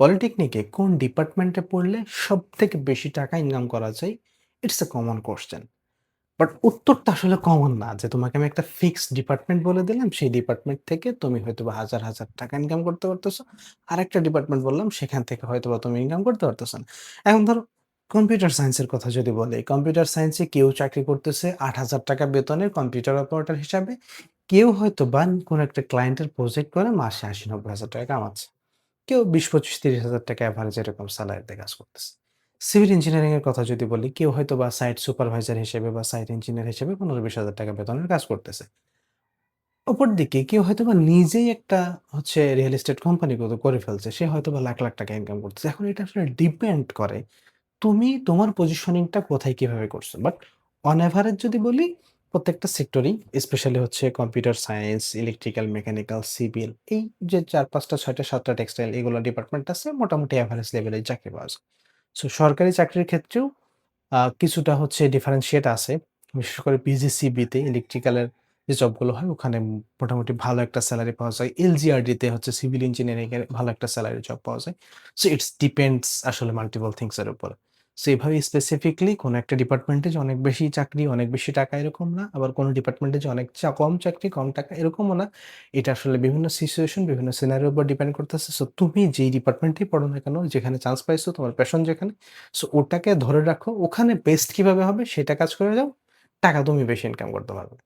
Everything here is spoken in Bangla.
পলিটেকনিকে কোন ডিপার্টমেন্টে পড়লে সবথেকে বেশি টাকা ইনকাম করা যায়? It's a common question. But উত্তরটা আসলে কমন না যে তোমাকে আমি একটা ফিক্সড ডিপার্টমেন্ট বলে দিলাম, সেই ডিপার্টমেন্ট থেকে তুমি হয়তোবা হাজার, হাজার টাকা ইনকাম করতে পারতেছো। আরেকটা ডিপার্টমেন্ট বললাম, সেখান থেকে হয়তোবা তুমি ইনকাম করতে পারতেছো না। এখন ধরো কম্পিউটার সায়েন্সের কথা যদি বলি, কম্পিউটার সায়েন্সে কেউ চাকরি করতেছে ৳৮,০০০ বেতনের কম্পিউটার অপারেটর হিসাবে। কেউ হয়তোবা কোনো একটা ক্লায়েন্টের প্রজেক্ট করে মাসে ৳৮০,০০০-৯০,০০০ কামাচ্ছে। কেউ ২০, ২৫, ৳৩০,০০০ এভারেজ এরকম সেলারিতে কাজ করতেছে। সিভিল ইঞ্জিনিয়ারিং এর কথা যদি বলি, কেউ হয়তোবা সাইট সুপারভাইজার হিসেবে বা সাইট ইঞ্জিনিয়ার হিসেবে ১৫-২০,০০০ বেতনের কাজ করতেছে। অপরদিকে কেউ হয়তোবা নিজেই একটা রিয়াল এস্টেট কোম্পানি করে ফেলছে। সে হয়তোবা লাখ, লাখ টাকা ইনকাম করতেছে। এখন এটা আসলে ডিপেন্ড করে তুমি তোমার পজিশনিংটা কোথায় কিভাবে করছো। বাট অন এভারেজ যদি বলি, প্রত্যেকটা সেক্টরেই specially computer science, electrical, mechanical, civil এই যে ৪, ৫ টা ৬ টা ৭ টা টেক্সটাইল এগুলো ডিপার্টমেন্ট আছে, মোটামুটি এভারেজ লেভেলের চাকরি পাওয়া যায়। সো সরকারি চাকরির ক্ষেত্রেও কিছুটা ডিফারেনশিয়েট আছে। বিশেষ করে পিজিসিবি তে ইলেকট্রিক্যালের যে জবগুলো হয় ওখানে মোটামুটি ভালো একটা সেলারি পাওয়া যায়। এলজিআরডি তে সিভিল ইঞ্জিনিয়ারিং এর ভালো একটা সেলারি জব পাওয়া যায়। সো ইটস ডিপেন্ডস আসলে মাল্টিপল থিংস এর উপর। সো এভাবে স্পেসিফিকলি কোন একটা ডিপার্টমেন্টে যে অনেক বেশি চাকরি, অনেক বেশি টাকা এরকম না। আবার কোন ডিপার্টমেন্টে যে অনেক কম চাকরি, কম টাকা এরকমও না। এটা আসলে বিভিন্ন সিচুয়েশন, বিভিন্ন সিনারিওর উপর ডিপেন্ড করতেছে। সো তুমি যেই ডিপার্টমেন্টেই পড়ো না কেন, যেখানে চান্স পাইছো, তোমার প্যাশন যেখানে, সো ওটাকে ধরে রাখো। ওখানে বেস্ট কিভাবে হবে সেটা কাজ করে যাও। টাকা তুমি বেশি ইনকাম করতে পারবে।